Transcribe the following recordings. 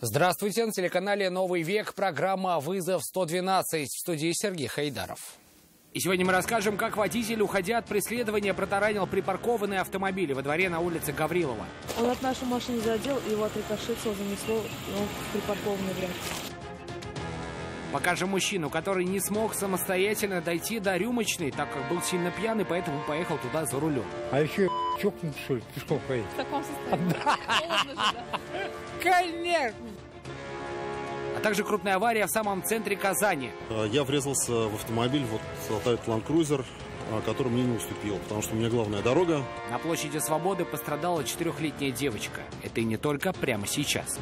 Здравствуйте, на телеканале «Новый век» программа «Вызов 112». В студии Сергей Хайдаров. И сегодня мы расскажем, как водитель, уходя от преследования, протаранил припаркованные автомобили во дворе на улице Гаврилова. Он от нашей машины задел, его отрикошетил, занесло в припаркованный ряд. Покажем мужчину, который не смог самостоятельно дойти до рюмочной, так как был сильно пьяный, поэтому поехал туда за рулем. А еще чокнут, что ли, пешком ходить? В таком состоянии? Холодно же, да? Конечно! А также крупная авария в самом центре Казани. Я врезался в автомобиль, Toyota Land Cruiser, который мне не уступил, потому что у меня главная дорога. На площади Свободы пострадала 4-летняя девочка. Это и не только прямо сейчас.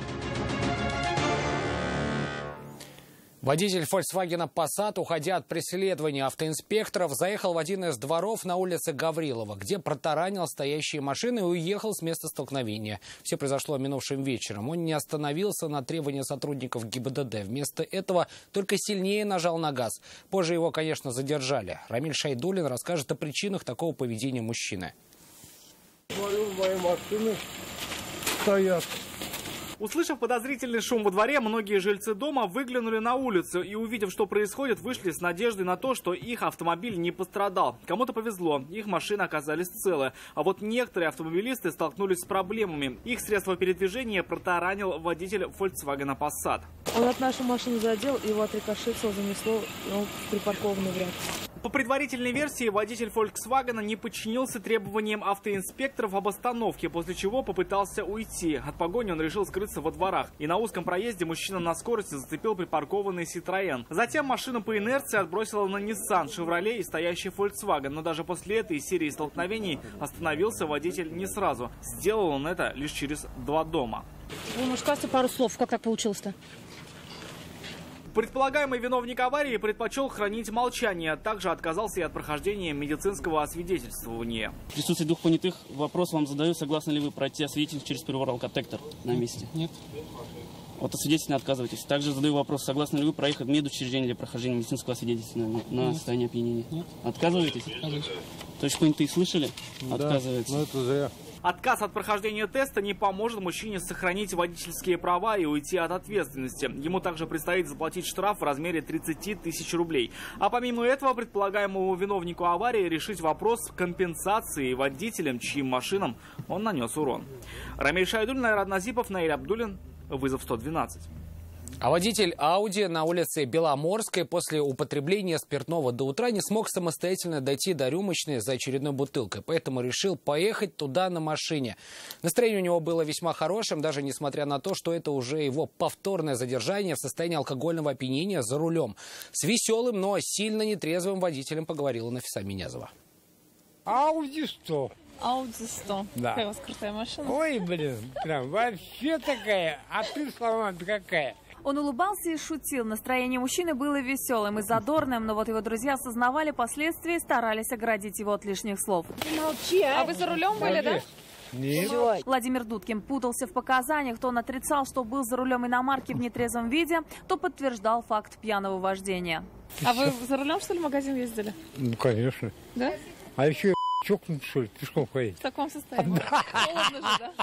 Водитель Volkswagen Passat, уходя от преследования автоинспекторов, заехал в один из дворов на улице Гаврилова, где протаранил стоящие машины и уехал с места столкновения. Все произошло минувшим вечером. Он не остановился на требования сотрудников ГИБДД. Вместо этого только сильнее нажал на газ. Позже его, конечно, задержали. Рамиль Шайдуллин расскажет о причинах такого поведения мужчины. Мои машины стоят. Услышав подозрительный шум во дворе, многие жильцы дома выглянули на улицу и, увидев, что происходит, вышли с надеждой на то, что их автомобиль не пострадал. Кому-то повезло, их машины оказались целы. А вот некоторые автомобилисты столкнулись с проблемами. Их средство передвижения протаранил водитель Volkswagen Passat. Он от нашей машины задел, его отрикошетил, занесло в припаркованный ряд. По предварительной версии, водитель Volkswagen не подчинился требованиям автоинспекторов об остановке, после чего попытался уйти. От погони он решил скрыться во дворах. И на узком проезде мужчина на скорости зацепил припаркованный Citroën. Затем машину по инерции отбросила на Nissan, Chevrolet и стоящий Volkswagen. Но даже после этой серии столкновений остановился водитель не сразу. Сделал он это лишь через 2 дома. Вы, может, скажете пару слов, как так получилось-то? Предполагаемый виновник аварии предпочел хранить молчание, а также отказался и от прохождения медицинского освидетельствования. В присутствии 2 понятых вопрос вам задаю, согласны ли вы пройти освидетельство через прибор алкотестер на месте? Нет. От освидетельствования отказываетесь. Также задаю вопрос, согласны ли вы проехать в медучреждение для прохождения медицинского освидетельствования на состояние опьянения? Нет. Отказываетесь? Конечно. То есть понятые слышали? Да, отказывается. но это зря. Отказ от прохождения теста не поможет мужчине сохранить водительские права и уйти от ответственности. Ему также предстоит заплатить штраф в размере 30 тысяч рублей. А помимо этого, предполагаемому виновнику аварии решить вопрос компенсации водителям, чьим машинам он нанес урон. Рамиль Шайдуллин, Айрат Назипов, Наиль Абдуллин. Вызов 112. А водитель Ауди на улице Беломорской после употребления спиртного до утра не смог самостоятельно дойти до рюмочной за очередной бутылкой, поэтому решил поехать туда на машине. Настроение у него было весьма хорошим, даже несмотря на то, что это уже его повторное задержание в состоянии алкогольного опьянения за рулем. С веселым, но сильно нетрезвым водителем поговорила Нафиса Минязова. Ауди 100. Ауди 100. Да. Какая у вас крутая машина. Ой, блин, прям вообще такая. А ты сама какая? Он улыбался и шутил. Настроение мужчины было веселым и задорным, но вот его друзья осознавали последствия и старались оградить его от лишних слов. Молчи, а вы за рулем были, да? Нет. Владимир Дудкин путался в показаниях. То он отрицал, что был за рулем иномарки в нетрезвом виде, то подтверждал факт пьяного вождения. А вы за рулем, что ли, в магазин ездили? Ну, конечно. Да? А еще чокнут, что ли, пешком ходить? В таком состоянии? Холодно же, да?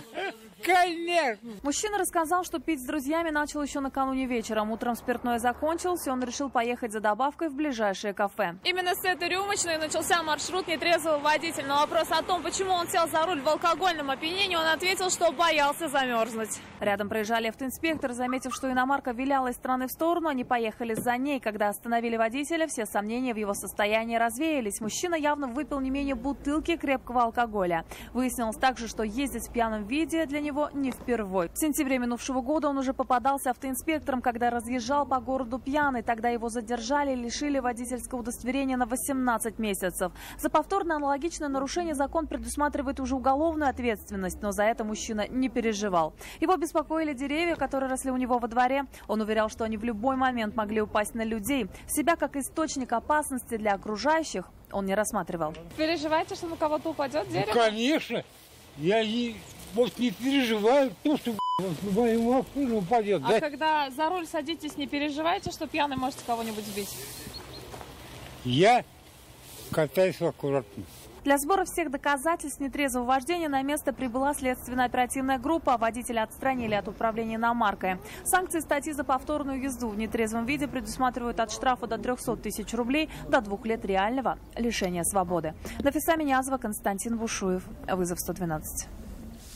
Конечно. Мужчина рассказал, что пить с друзьями начал еще накануне вечером. Утром спиртное закончилось, и он решил поехать за добавкой в ближайшее кафе. Именно с этой рюмочной начался маршрут нетрезвого водителя. На вопрос о том, почему он сел за руль в алкогольном опьянении, он ответил, что боялся замерзнуть. Рядом проезжали автоинспекторы. Заметив, что иномарка виляла из стороны в сторону, они поехали за ней. Когда остановили водителя, все сомнения в его состоянии развеялись. Мужчина явно выпил не менее бутылки крепкого алкоголя. Выяснилось также, что ездить в пьяном виде для него не впервой. В сентябре минувшего года он уже попадался автоинспектором, когда разъезжал по городу пьяный. Тогда его задержали и лишили водительского удостоверения на 18 месяцев. За повторное аналогичное нарушение закон предусматривает уже уголовную ответственность, но за это мужчина не переживал. Его беспокоили деревья, которые росли у него во дворе. Он уверял, что они в любой момент могли упасть на людей. Себя как источник опасности для окружающих он не рассматривал. Переживаете, что на кого-то упадет дерево? Ну, конечно. Я не переживаю, просто в мою машину упадет. А когда за руль садитесь, не переживайте, что пьяный можете кого-нибудь сбить? Я катаюсь аккуратно. Для сбора всех доказательств нетрезвого вождения на место прибыла следственно-оперативная группа. Водителя отстранили от управления иномаркой. Санкции статьи за повторную езду в нетрезвом виде предусматривают от штрафа до 300 тысяч рублей до 2 лет реального лишения свободы. Нафиса Минязова, Константин Бушуев. Вызов 112.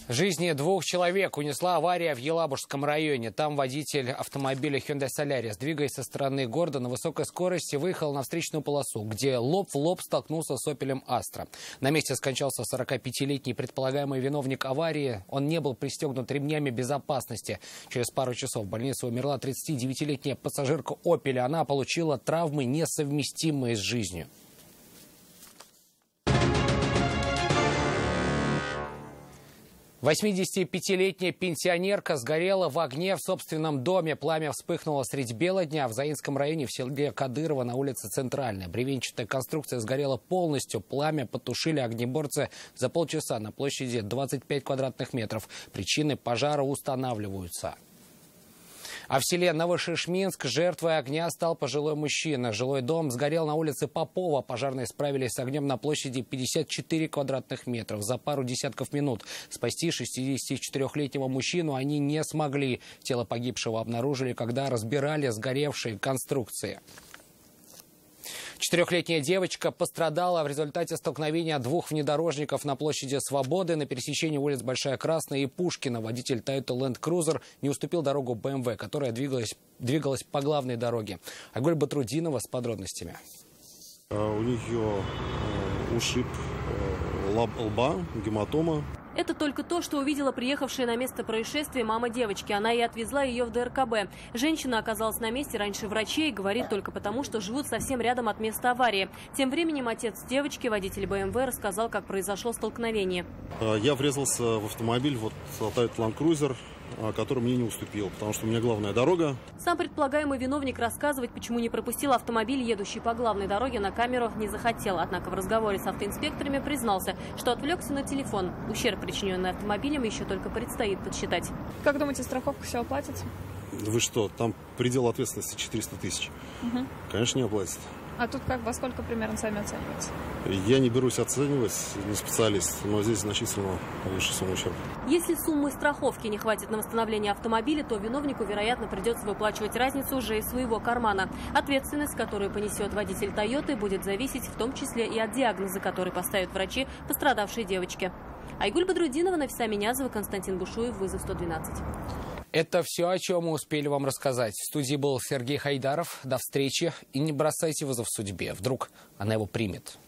Жизни 2 человек унесла авария в Елабужском районе. Там водитель автомобиля Hyundai Solaris, двигаясь со стороны города на высокой скорости, выехал на встречную полосу, где лоб в лоб столкнулся с Opel Astra. На месте скончался 45-летний предполагаемый виновник аварии. Он не был пристегнут ремнями безопасности. Через пару часов в больнице умерла 39-летняя пассажирка Opel. Она получила травмы, несовместимые с жизнью. 85-летняя пенсионерка сгорела в огне в собственном доме. Пламя вспыхнуло средь бела дня в Заинском районе в селе Кадырово на улице Центральная. Бревенчатая конструкция сгорела полностью. Пламя потушили огнеборцы за полчаса на площади 25 квадратных метров. Причины пожара устанавливаются. А в селе Новошишминск жертвой огня стал пожилой мужчина. Жилой дом сгорел на улице Попова. Пожарные справились с огнем на площади 54 квадратных метров. За пару десятков минут спасти 64-летнего мужчину они не смогли. Тело погибшего обнаружили, когда разбирали сгоревшие конструкции. 4-летняя девочка пострадала в результате столкновения 2 внедорожников на площади Свободы на пересечении улиц Большая Красная и Пушкина. Водитель Toyota Land Cruiser не уступил дорогу BMW, которая двигалась по главной дороге. Айгуль Батрудинова с подробностями. У нее ушиб лба, гематома. Это только то, что увидела приехавшая на место происшествия мама девочки. Она и отвезла ее в ДРКБ. Женщина оказалась на месте раньше врачей и говорит только потому, что живут совсем рядом от места аварии. Тем временем отец девочки, водитель БМВ, рассказал, как произошло столкновение. Я врезался в автомобиль, Toyota Land Cruiser, который мне не уступил, потому что у меня главная дорога. Сам предполагаемый виновник рассказывать, почему не пропустил автомобиль, едущий по главной дороге, на камеру не захотел. Однако в разговоре с автоинспекторами признался, что отвлекся на телефон. Ущерб, причиненный автомобилем, еще только предстоит подсчитать. Как думаете, страховка все оплатит? Вы что, там предел ответственности 400 тысяч. Конечно, не оплатит. А тут как, во сколько примерно сами оцениваете? Я не берусь оценивать, не специалист, но здесь значительно выше сумма ущерба. Если суммы страховки не хватит на восстановление автомобиля, то виновнику, вероятно, придется выплачивать разницу уже из своего кармана. Ответственность, которую понесет водитель «Тойоты», будет зависеть в том числе и от диагноза, который поставят врачи пострадавшей девочке. Айгуль Бадрудинова, Нафиса Минязова, Константин Бушуев, вызов 112. Это все, о чем мы успели вам рассказать. В студии был Сергей Хайдаров. До встречи. И не бросайте вызов судьбе. Вдруг она его примет.